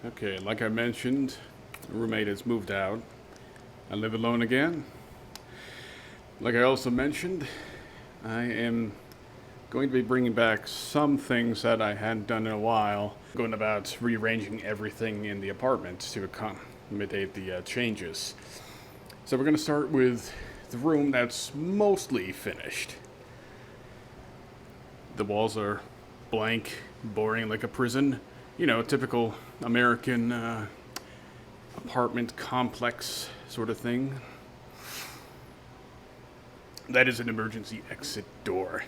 Okay, like I mentioned, the roommate has moved out. I live alone again. Like I also mentioned, I am going to be bringing back some things that I hadn't done in a while. Going about rearranging everything in the apartment to accommodate the changes. So we're going to start with the room that's mostly finished. The walls are blank, boring like a prison. You know, typical American apartment complex sort of thing. That is an emergency exit door.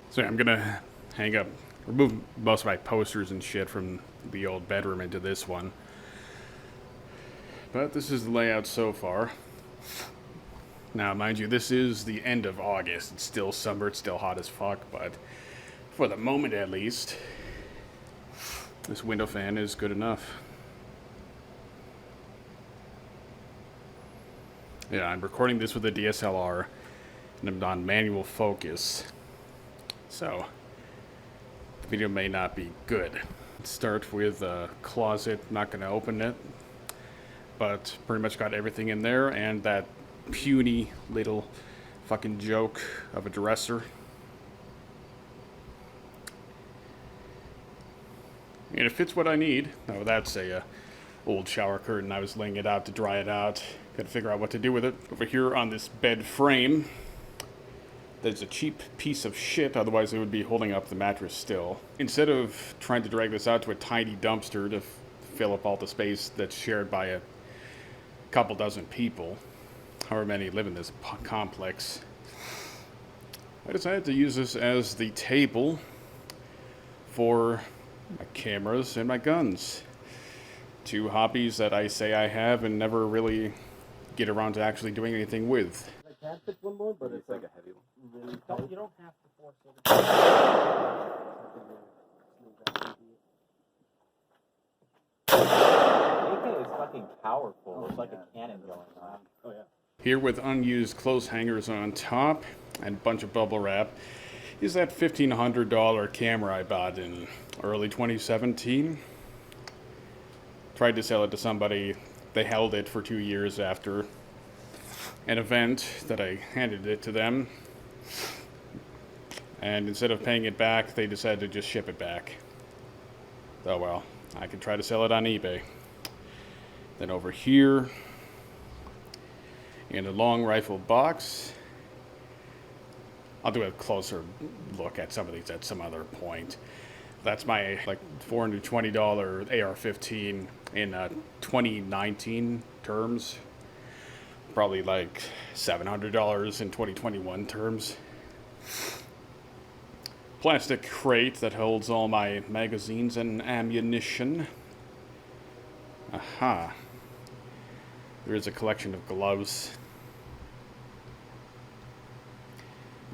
So yeah, I'm gonna remove most of my posters and shit from the old bedroom into this one. But this is the layout so far. Now, mind you, this is the end of August. It's still summer, it's still hot as fuck, but for the moment at least, this window fan is good enough. Yeah, I'm recording this with a DSLR, and I'm on manual focus, so the video may not be good. Let's start with a closet. I'm not going to open it, but pretty much got everything in there, and that puny little fucking joke of a dresser. And it fits what I need. Oh, that's a old shower curtain. I was laying it out to dry it out. Gotta figure out what to do with it. Over here on this bed frame, there's a cheap piece of shit, otherwise it would be holding up the mattress still. Instead of trying to drag this out to a tiny dumpster to fill up all the space that's shared by a couple dozen people, however many live in this complex, I decided to use this as the table for my cameras and my guns. Two hobbies that I say I have and never really get around to actually doing anything with. I can fit one more, but it's like a heavy one. Really You don't have to force it. AK is fucking powerful. It's like a cannon going on. Oh yeah. Here with unused clothes hangers on top and a bunch of bubble wrap is that $1,500 camera I bought in early 2017. Tried to sell it to somebody. They held it for 2 years after an event that I handed it to them. And instead of paying it back, they decided to just ship it back. Oh well, I could try to sell it on eBay. Then over here, in a long rifle box, I'll do a closer look at some of these at some other point. That's my like $420 AR-15 in 2019 terms. Probably like $700 in 2021 terms. Plastic crate that holds all my magazines and ammunition. Aha. There is a collection of gloves.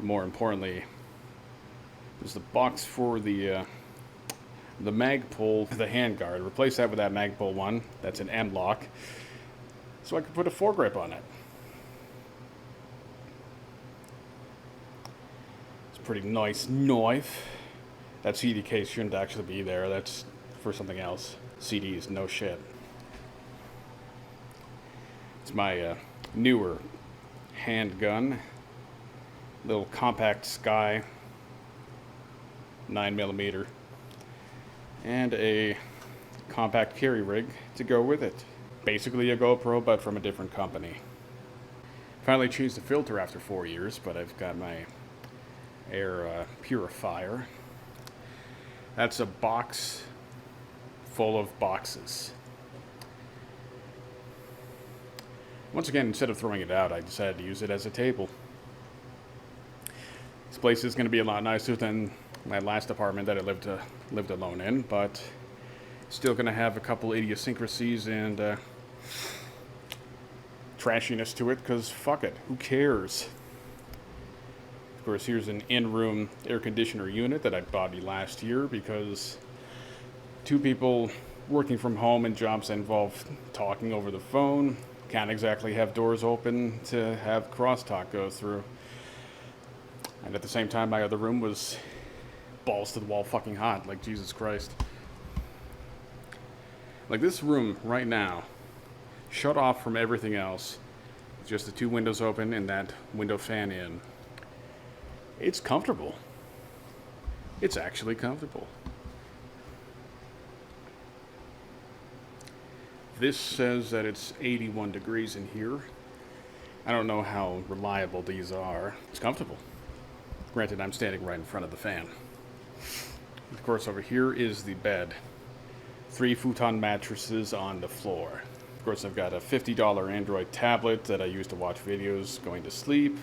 More importantly, there's the box for the Magpul, the handguard. Replace that with that Magpul one. That's an M-lock. So I can put a foregrip on it. It's a pretty nice knife. That CD case shouldn't actually be there. That's for something else. CDs, no shit. It's my newer handgun. Little compact Sky 9mm. And a compact carry rig to go with it. Basically a GoPro, but from a different company. Finally changed the filter after 4 years, but I've got my air purifier. That's a box full of boxes. Once again, instead of throwing it out, I decided to use it as a table. This place is going to be a lot nicer than my last apartment that I lived alone in, but still going to have a couple idiosyncrasies and trashiness to it, because fuck it, who cares? Of course, here's an in-room air conditioner unit that I bought last year because two people working from home and jobs that involve talking over the phone can't exactly have doors open to have crosstalk go through. And at the same time, my other room was balls to the wall fucking hot, like Jesus Christ. Like this room right now, shut off from everything else. Just the 2 windows open and that window fan in. It's comfortable. It's actually comfortable. This says that it's 81 degrees in here. I don't know how reliable these are. It's comfortable. Granted, I'm standing right in front of the fan. Of course, over here is the bed. 3 futon mattresses on the floor. Of course, I've got a $50 Android tablet that I use to watch videos going to sleep.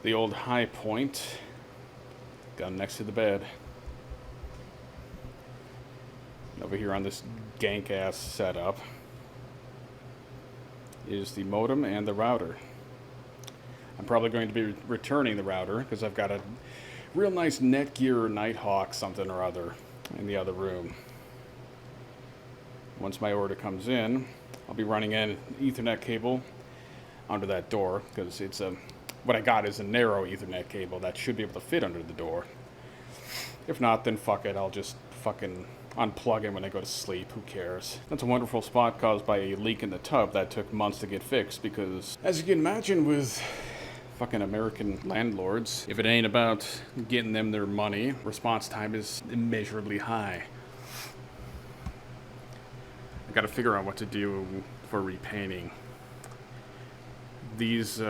The old High Point down next to the bed. Over here on this gank-ass setup is the modem and the router. I'm probably going to be returning the router because I've got a real nice Netgear Nighthawk something or other in the other room. Once my order comes in, I'll be running an Ethernet cable under that door because it's what I got is a narrow Ethernet cable that should be able to fit under the door. If not, then fuck it, I'll just fucking unplug it when I go to sleep. Who cares? That's a wonderful spot caused by a leak in the tub that took months to get fixed because, as you can imagine with fucking American landlords, if it ain't about getting them their money, response time is immeasurably high. I gotta figure out what to do for repainting. These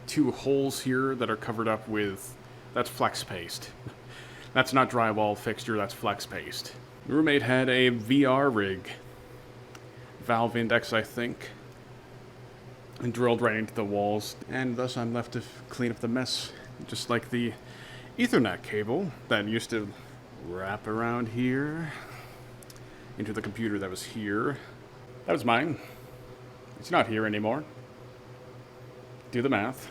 2 holes here that are covered up with, that's flex paste. That's not drywall fixture, that's flex paste. My roommate had a VR rig, valve index I think, and drilled right into the walls, and thus I'm left to clean up the mess. Just like the Ethernet cable that used to wrap around here into the computer that was here. That was mine. It's not here anymore. Do the math.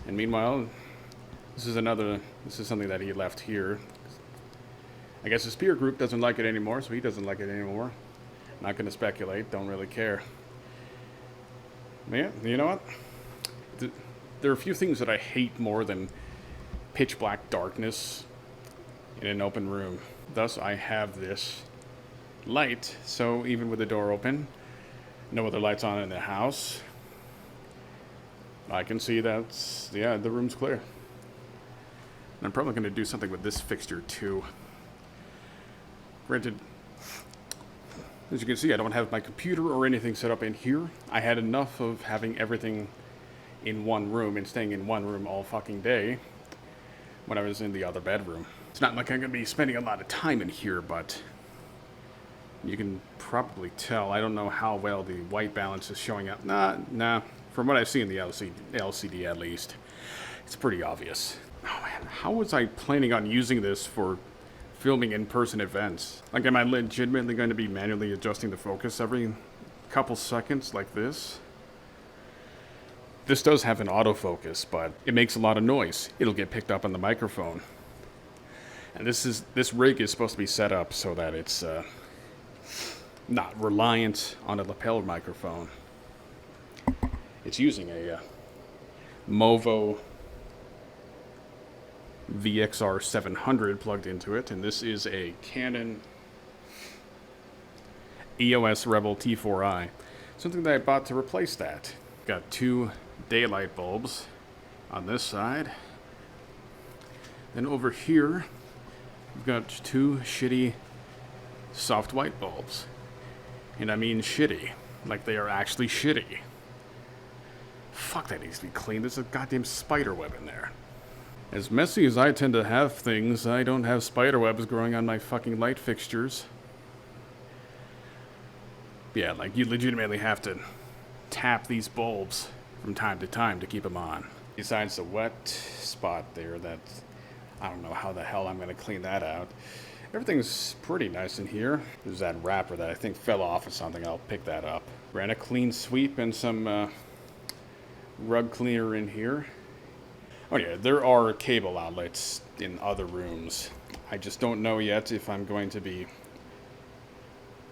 And meanwhile, this is something that he left here. I guess his peer group doesn't like it anymore, so he doesn't like it anymore. Not gonna speculate, don't really care. Yeah, you know what? There are a few things that I hate more than pitch black darkness in an open room. Thus, I have this light, so even with the door open, no other lights on in the house, I can see that, yeah, the room's clear. And I'm probably going to do something with this fixture too. Granted, as you can see, I don't have my computer or anything set up in here. I had enough of having everything in one room and staying in one room all fucking day when I was in the other bedroom. It's not like I'm going to be spending a lot of time in here, but you can probably tell. I don't know how well the white balance is showing up. Nah. From what I see in the LCD at least, it's pretty obvious. Oh man, how was I planning on using this for filming in-person events? Like, am I legitimately going to be manually adjusting the focus every couple seconds like this? This does have an autofocus, but it makes a lot of noise. It'll get picked up on the microphone. And this rig is supposed to be set up so that it's not reliant on a lapel microphone. It's using a Movo VXR 700 plugged into it, and this is a Canon EOS Rebel T4i. Something that I bought to replace that. Got 2 daylight bulbs on this side. Then over here, we've got 2 shitty soft white bulbs. And I mean shitty. Like they are actually shitty. Fuck, that needs to be cleaned. There's a goddamn spider web in there. As messy as I tend to have things, I don't have spider webs growing on my fucking light fixtures. Yeah, like you legitimately have to tap these bulbs from time to time to keep them on. Besides the wet spot there, I don't know how the hell I'm going to clean that out. Everything's pretty nice in here. There's that wrapper that I think fell off or something. I'll pick that up. Ran a clean sweep and some rug cleaner in here. Oh yeah, there are cable outlets in other rooms. I just don't know yet if I'm going to be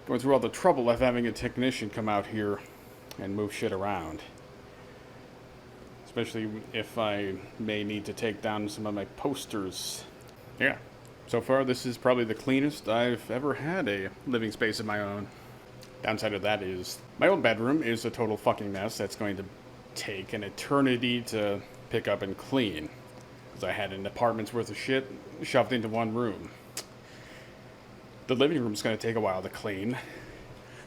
going through all the trouble of having a technician come out here and move shit around. Especially if I may need to take down some of my posters. Yeah, So far, this is probably the cleanest I've ever had a living space of my own. Downside of that is my old bedroom is a total fucking mess that's going to take an eternity to pick up and clean. Because I had an apartment's worth of shit shoved into one room. The living room's going to take a while to clean.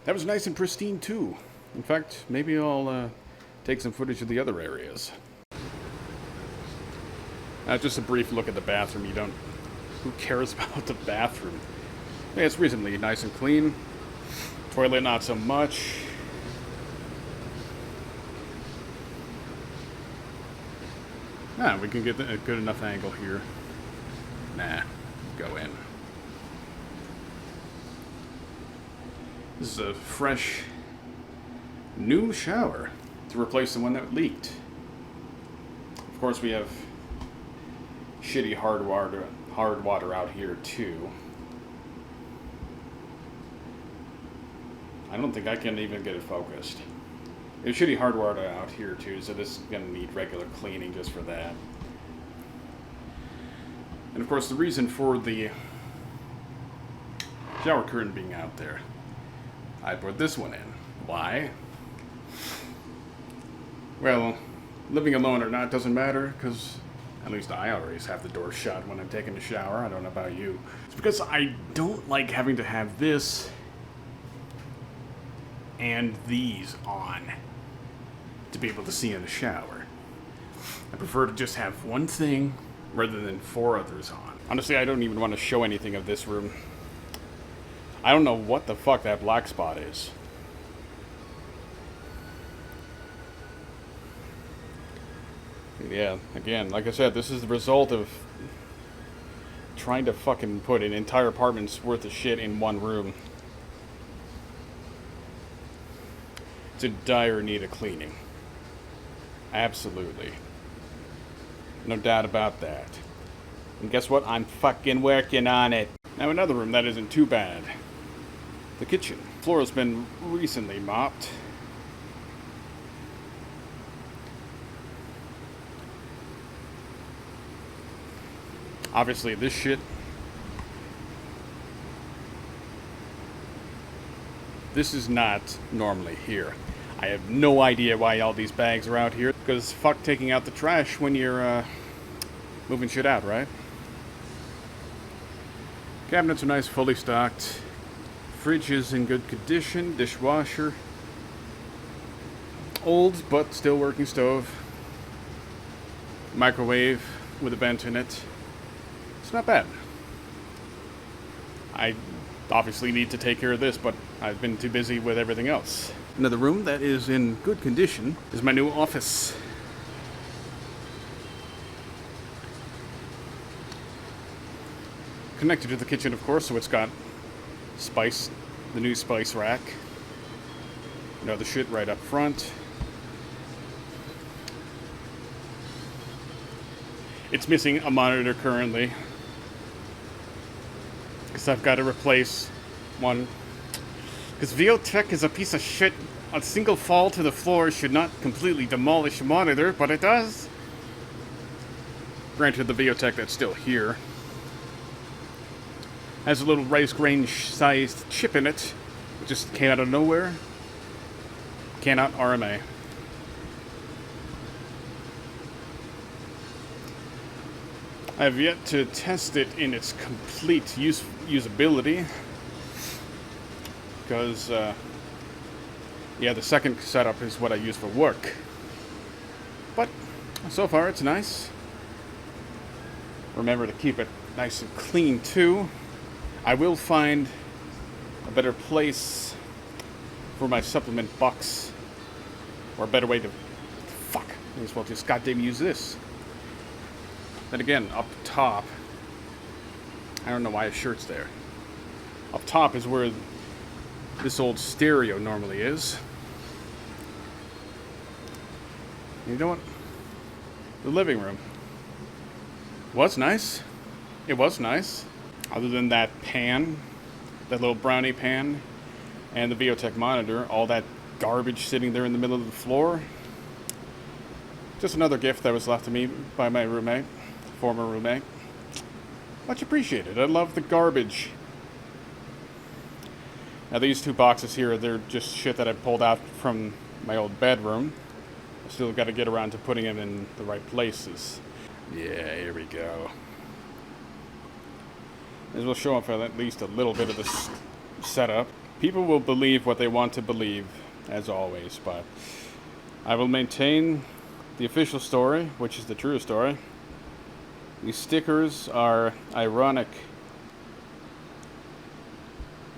That was nice and pristine too. In fact, maybe I'll take some footage of the other areas. Just a brief look at the bathroom. Who cares about the bathroom? Yeah, it's reasonably nice and clean. Toilet, not so much. We can get a good enough angle here. Nah, go in. This is a fresh, new shower to replace the one that leaked. Of course, we have shitty hard water out here too. I don't think I can even get it focused. There's shitty hard water out here too, so this is going to need regular cleaning just for that. And of course, the reason for the shower curtain being out there, I put this one in. Why? Well, living alone or not doesn't matter, because at least I always have the door shut when I'm taking a shower. I don't know about you. It's because I don't like having to have this and these on to be able to see in the shower. I prefer to just have one thing rather than 4 others on. Honestly, I don't even want to show anything of this room. I don't know what the fuck that black spot is. Yeah, again, like I said, this is the result of trying to fucking put an entire apartment's worth of shit in one room. It's in dire need of cleaning. Absolutely. No doubt about that. And guess what? I'm fucking working on it. Now another room that isn't too bad. The kitchen. Floor has been recently mopped. Obviously, this shit. This is not normally here. I have no idea why all these bags are out here. Because fuck taking out the trash when you're moving shit out, right? Cabinets are nice, fully stocked. Fridge is in good condition. Dishwasher. Old, but still working stove. Microwave with a vent in it. It's not bad. I obviously need to take care of this, but I've been too busy with everything else. Another room that is in good condition is my new office. Connected to the kitchen, of course, so it's got spice, the new spice rack. You know, the shit right up front. It's missing a monitor currently, because I've got to replace one. Because Viotech is a piece of shit. A single fall to the floor should not completely demolish a monitor, but it does. Granted, the Viotech that's still here has a little rice grain-sized chip in it. It just came out of nowhere. Cannot RMA. I have yet to test it in its complete usability. Because, yeah, the second setup is what I use for work. But, so far, it's nice. Remember to keep it nice and clean, too. I will find a better place for my supplement box. Or a better way to... Fuck. May as well just goddamn use this. Then again, up top... I don't know why a shirt's there. Up top is where this old stereo normally is. You know what? The living room was nice. It was nice. Other than that pan, that little brownie pan, and the Viotech monitor, all that garbage sitting there in the middle of the floor. Just another gift that was left to me by my roommate, former roommate. Much appreciated. I love the garbage. Now these two boxes here, they're just shit that I pulled out from my old bedroom. I still got to get around to putting them in the right places. Yeah, here we go. This will show off at least a little bit of this setup. People will believe what they want to believe, as always, but I will maintain the official story, which is the true story. These stickers are ironic.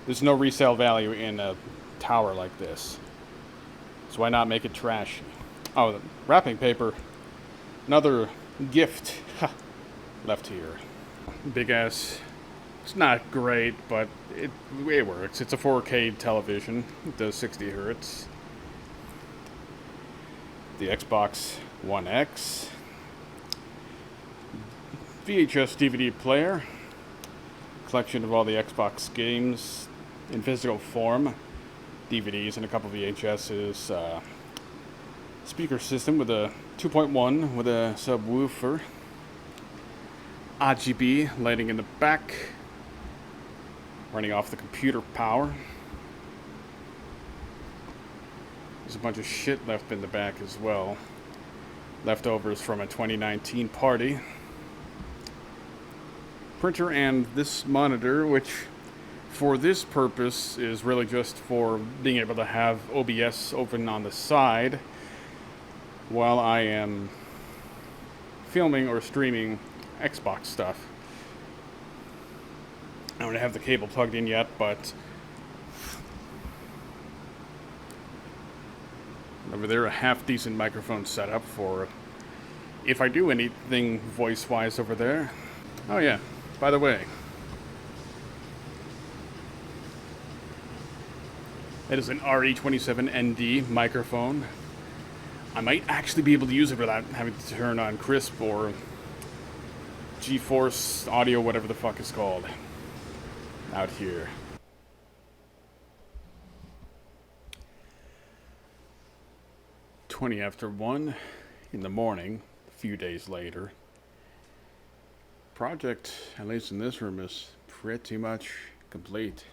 There's no resale value in a tower like this, so why not make it trashy? Oh, the wrapping paper. Another gift left here. Big ass. It's not great, but it works. It's a 4K television. It does 60 hertz. The Xbox One X. VHS DVD player. Collection of all the Xbox games in physical form. DVDs and a couple VHSs. Speaker system with a 2.1 with a subwoofer. RGB lighting in the back. Running off the computer power. There's a bunch of shit left in the back as well. Leftovers from a 2019 party. Printer and this monitor, which for this purpose is really just for being able to have OBS open on the side while I am filming or streaming Xbox stuff. I don't have the cable plugged in yet, but over there a half-decent microphone setup for if I do anything voice-wise over there. Oh yeah, by the way, it is an RE27ND microphone. I might actually be able to use it without having to turn on crisp or GeForce audio, whatever the fuck it's called, out here. Twenty after 1 in the morning, a few days later. Project, at least in this room, is pretty much complete.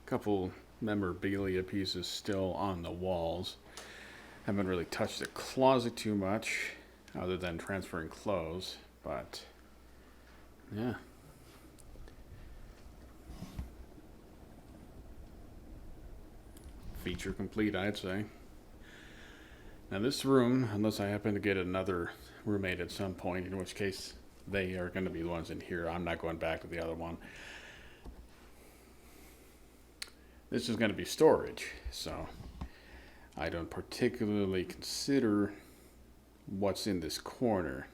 Couple memorabilia pieces still on the walls. Haven't really touched the closet too much, other than transferring clothes, but yeah. Feature complete, I'd say. Now this room, unless I happen to get another roommate at some point, in which case they are going to be the ones in here. I'm not going back to the other one. This is going to be storage, so I don't particularly consider what's in this corner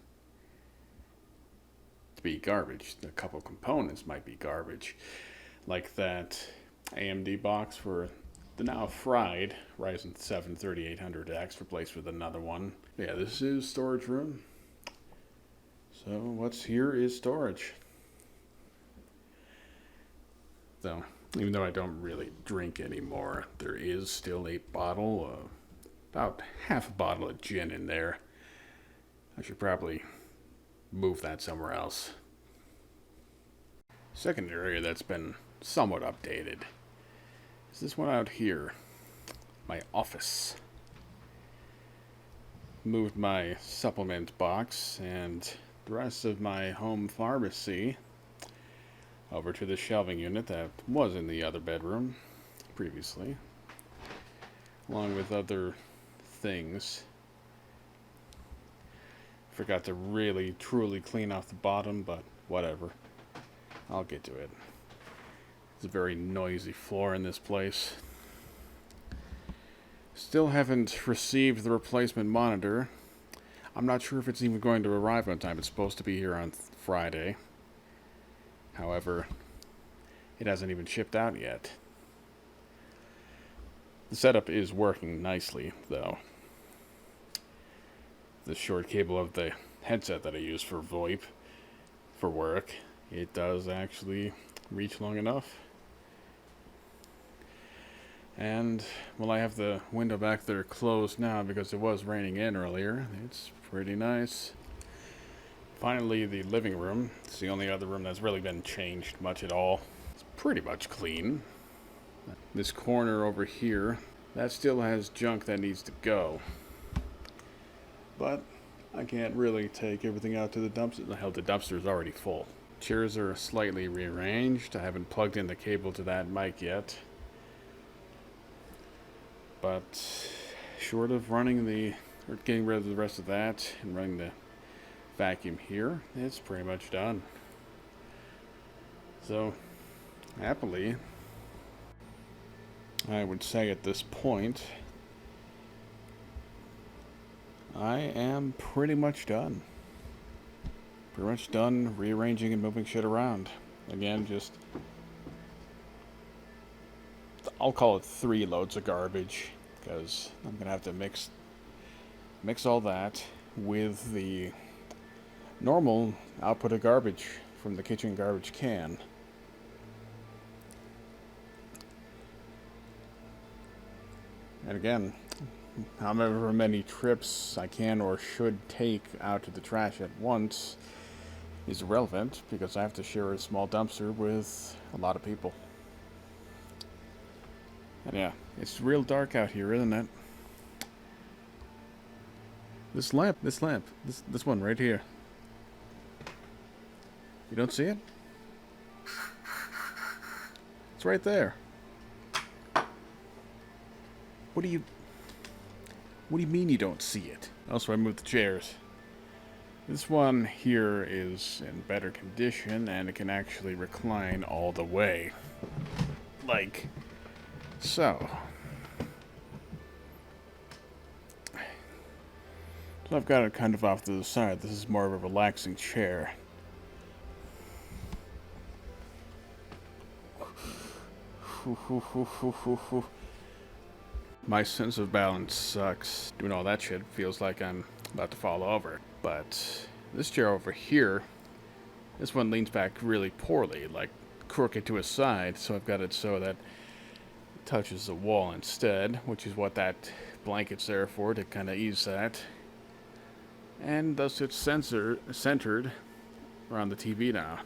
to be garbage. A couple components might be garbage, like that AMD box for the now fried Ryzen 7 3800X replaced with another one. Yeah, this is storage room. So what's here is storage. So even though I don't really drink anymore, there is still a bottle, about half a bottle of gin in there. I should probably move that somewhere else. Second area that's been somewhat updated is this one out here, my office. Moved my supplement box and the rest of my home pharmacy over to the shelving unit that was in the other bedroom previously, along with other things. Forgot to really truly clean off the bottom, but whatever. I'll get to it. It's a very noisy floor in this place. Still haven't received the replacement monitor. I'm not sure if it's even going to arrive on time. It's supposed to be here on Friday. However, it hasn't even shipped out yet. The setup is working nicely, though. The short cable of the headset that I use for VoIP for work, it does actually reach long enough. And, well, I have the window back there closed now because it was raining in earlier. It's pretty nice. Finally, the living room. It's the only other room that's really been changed much at all. It's pretty much clean. This corner over here, that still has junk that needs to go. But I can't really take everything out to the dumpster. Hell, the dumpster's already full. Chairs are slightly rearranged. I haven't plugged in the cable to that mic yet. But short of getting rid of the rest of that and running the vacuum here, it's pretty much done. So, happily, I would say at this point, I am pretty much done. Pretty much done rearranging and moving shit around. Again, I'll call it 3 loads of garbage, because I'm gonna have to mix all that with the normal output of garbage from the kitchen garbage can. And again, however many trips I can or should take out to the trash at once is irrelevant, because I have to share a small dumpster with a lot of people. And yeah, it's real dark out here, isn't it? This lamp, this one right here. You don't see it? It's right there. What do you mean you don't see it? Also, I moved the chairs. This one here is in better condition, and it can actually recline all the way. Like so. So I've got it kind of off to the side. This is more of a relaxing chair. My sense of balance sucks. Doing all that shit feels like I'm about to fall over. But this chair over here, this one leans back really poorly, like crooked to a side, so I've got it so that it touches the wall instead, which is what that blanket's there for, to kind of ease that. And thus it's centered around the TV now.